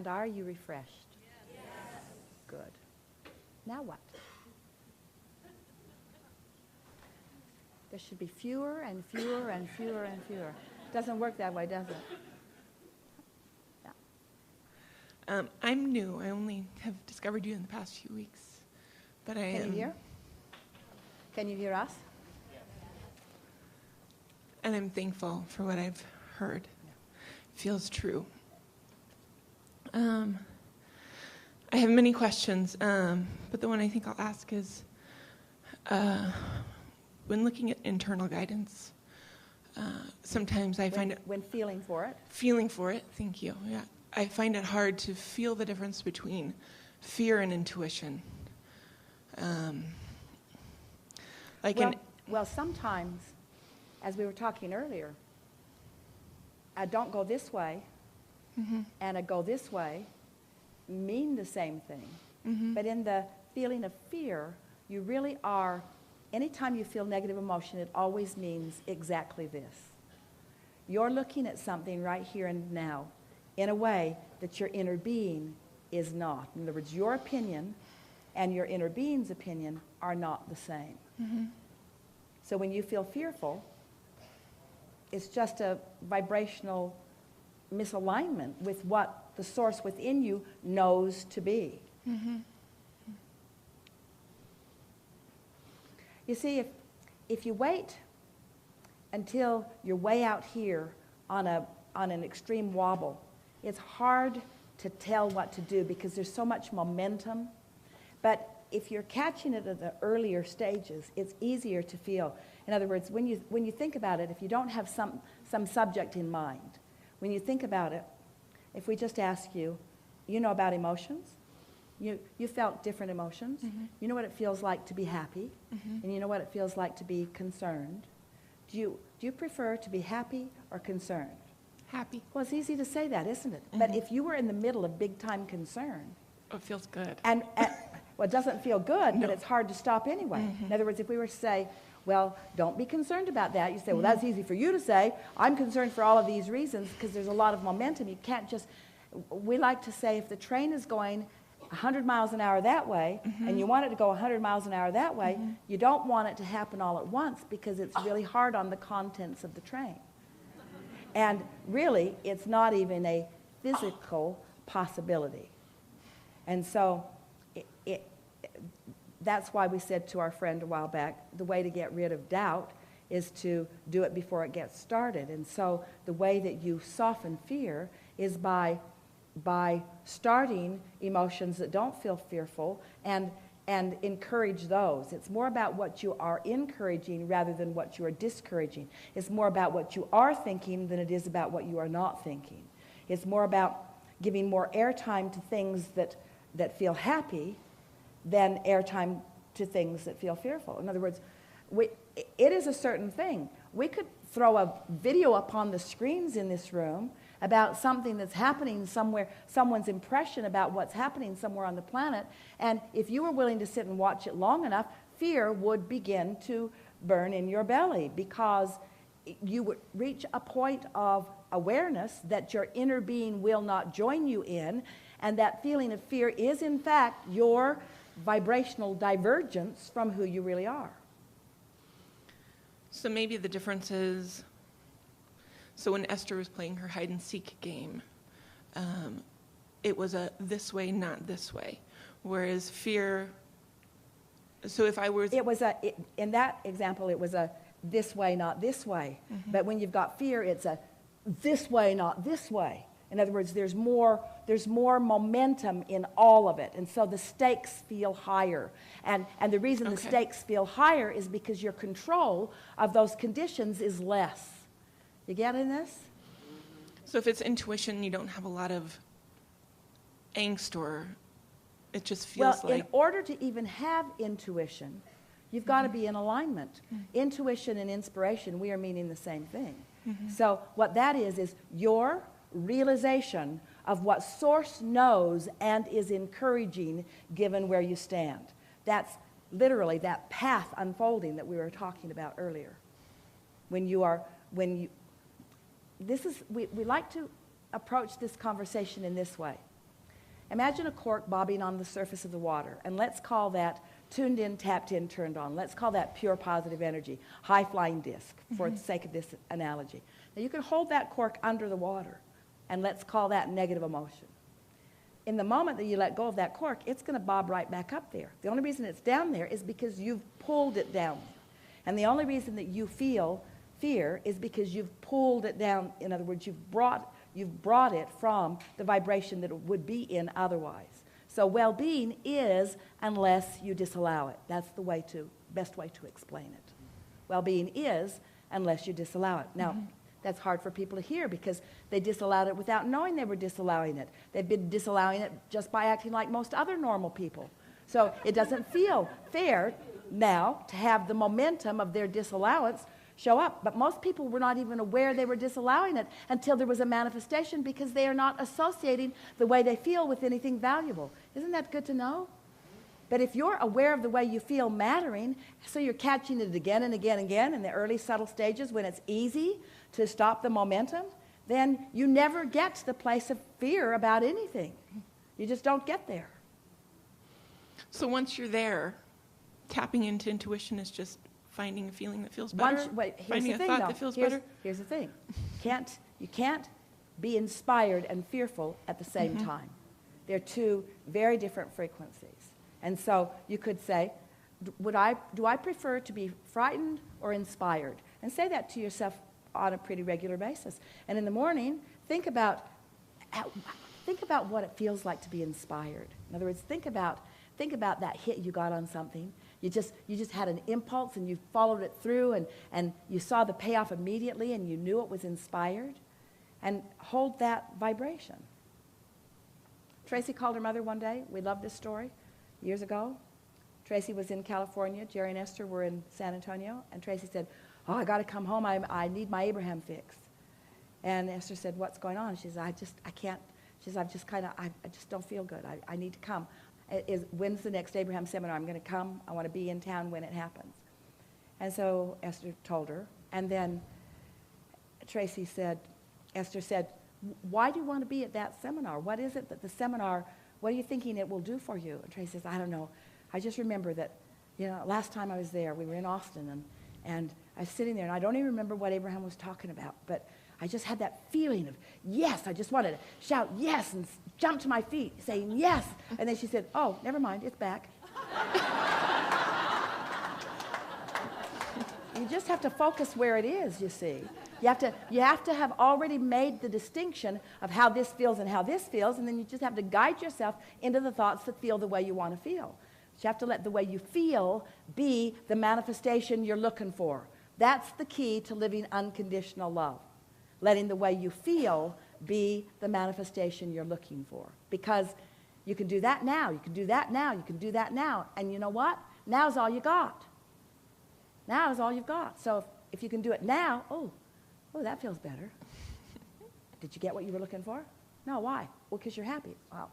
And are you refreshed? Yes. Good. Now what? There should be fewer and fewer and fewer and fewer. Doesn't work that way, does it? Yeah. I'm new. I only have discovered you in the past few weeks. But I Can you hear? Can you hear us? And I'm thankful for what I've heard. Feels true. I have many questions, but the one I think I'll ask is, when looking at internal guidance, sometimes I find it... When feeling for it? Feeling for it, thank you, yeah. I find it hard to feel the difference between fear and intuition. Well, sometimes, as we were talking earlier, a don't go this way and a go this way mean the same thing. But in the feeling of fear, you really are, anytime you feel negative emotion, it always means exactly this. You're looking at something right here and now in a way that your inner being is not. In other words, your opinion and your inner being's opinion are not the same. So when you feel fearful, it's just a vibrational misalignment with what the source within you knows to be. You see, if you wait until you're way out here on an extreme wobble, it's hard to tell what to do because there's so much momentum. But if you're catching it at the earlier stages, it's easier to feel. In other words, when you think about it, if you don't have some subject in mind, when you think about it, if we just ask you, you know about emotions? You felt different emotions. You know what it feels like to be happy, and you know what it feels like to be concerned. Do you prefer to be happy or concerned? Happy. Well, it's easy to say that, isn't it? But if you were in the middle of big-time concern... Oh, it feels good. And well, it doesn't feel good, No. but it's hard to stop anyway. In other words, if we were to say, well, don't be concerned about that, you say, well, that's easy for you to say. I'm concerned for all of these reasons because there's a lot of momentum. You can't just... We like to say if the train is going 100 miles an hour that way, and you want it to go 100 miles an hour that way, you don't want it to happen all at once because it's really hard on the contents of the train. And really, it's not even a physical possibility. And so that's why we said to our friend a while back, the way to get rid of doubt is to do it before it gets started. And so the way that you soften fear is by starting emotions that don't feel fearful and encourage those. It's more about what you are encouraging rather than what you are discouraging. It's more about what you are thinking than it is about what you are not thinking. It's more about giving more airtime to things that feel happy than airtime to things that feel fearful. In other words, it is a certain thing. We could throw a video up on the screens in this room about something that's happening somewhere, someone's impression about what's happening somewhere on the planet, and if you were willing to sit and watch it long enough, fear would begin to burn in your belly because you would reach a point of awareness that your inner being will not join you in, and that feeling of fear is in fact your vibrational divergence from who you really are. So maybe the difference is, so when Esther was playing her hide-and-seek game, it was a this way, not this way. Whereas fear, so if I was... In that example, it was a this way, not this way. But when you've got fear, it's a this way, not this way. In other words, there's more momentum in all of it. And so the stakes feel higher. And the reason the stakes feel higher is because your control of those conditions is less. You getting this? So if it's intuition, you don't have a lot of angst, or it just feels in order to even have intuition, you've got to be in alignment. Intuition and inspiration, we are meaning the same thing. So what that is your realization of what Source knows and is encouraging given where you stand. That's literally that path unfolding that we were talking about earlier. We like to approach this conversation in this way. Imagine a cork bobbing on the surface of the water, and let's call that tuned in, tapped in, turned on. Let's call that pure positive energy, high-flying disc, for the sake of this analogy. Now, you can hold that cork under the water, and let's call that negative emotion. In the moment that you let go of that cork, it's going to bob right back up there. The only reason it's down there is because you've pulled it down there. And the only reason that you feel fear is because you've pulled it down. In other words, you've brought it from the vibration that it would be in otherwise. So well-being is unless you disallow it. That's the best way to explain it. Well-being is unless you disallow it. Now, that's hard for people to hear because they disallowed it without knowing they were disallowing it. They've been disallowing it just by acting like most other normal people. So it doesn't feel fair now to have the momentum of their disallowance show up. But most people were not even aware they were disallowing it until there was a manifestation because they are not associating the way they feel with anything valuable. Isn't that good to know? But if you're aware of the way you feel mattering, so you're catching it again and again and again in the early subtle stages when it's easy to stop the momentum, then you never get to the place of fear about anything. You just don't get there. So once you're there, tapping into intuition is just finding a feeling that feels better? Finding a thought that feels better? Here's the thing. You can't be inspired and fearful at the same time. They're two very different frequencies. And so you could say, do I prefer to be frightened or inspired? And say that to yourself on a pretty regular basis. And in the morning, think about what it feels like to be inspired. In other words, think about that hit you got on something. You just had an impulse and you followed it through and you saw the payoff immediately and you knew it was inspired. And hold that vibration. Tracy called her mother one day. We love this story. Years ago, Tracy was in California. Jerry and Esther were in San Antonio. And Tracy said, "Oh, I got to come home. I need my Abraham fix." And Esther said, "What's going on?" She said, I can't. She said, I just don't feel good. I need to come. When's the next Abraham seminar? I'm going to come. I want to be in town when it happens. And so Esther told her. And then Esther said, "Why do you want to be at that seminar? What is it that the seminar, what are you thinking it will do for you?" And Tracy says, "I don't know. I just remember that, last time I was there, we were in Austin, and I was sitting there, and I don't even remember what Abraham was talking about, but I just had that feeling of, yes, I just wanted to shout yes and jump to my feet saying yes." And then she said, "Oh, never mind, it's back." You just have to focus where it is, you see. You have to have already made the distinction of how this feels and how this feels, and then you just have to guide yourself into the thoughts that feel the way you want to feel. But you have to let the way you feel be the manifestation you're looking for. That's the key to living unconditional love. Letting the way you feel be the manifestation you're looking for. Because you can do that now, you can do that now, you can do that now. And you know what? Now is all you got. Now is all you've got. So if you can do it now, oh, that feels better. Did you get what you were looking for? No, why? Well, because you're happy. Well,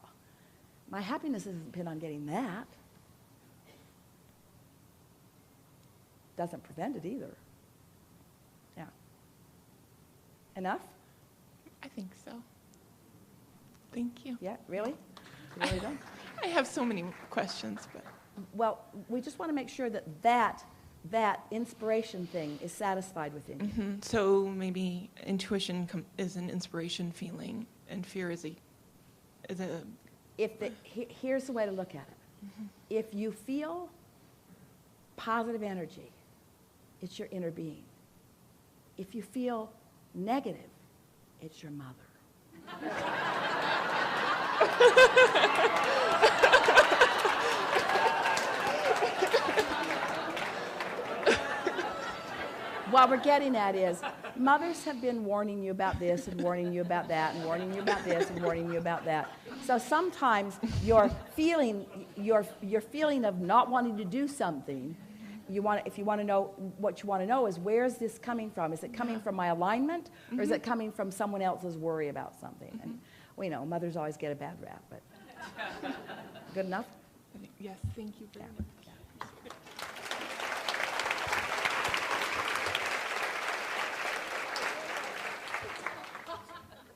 my happiness doesn't depend on getting that. Doesn't prevent it either. Yeah. Enough? I think so. Thank you. Yeah, really? You really don't? I have so many questions, but... Well, we just want to make sure that inspiration thing is satisfied within you. So maybe intuition is an inspiration feeling, and fear is a... Here's the way to look at it. If you feel positive energy, it's your inner being. If you feel negative, it's your mother. What we're getting at is mothers have been warning you about this and warning you about that and warning you about this and warning you about that. So sometimes your feeling of not wanting to do something, if you want to know what you want to know is, where's this coming from? Is it coming from my alignment, or is it coming from someone else's worry about something? And we know mothers always get a bad rap, but good enough? Yes, thank you very much.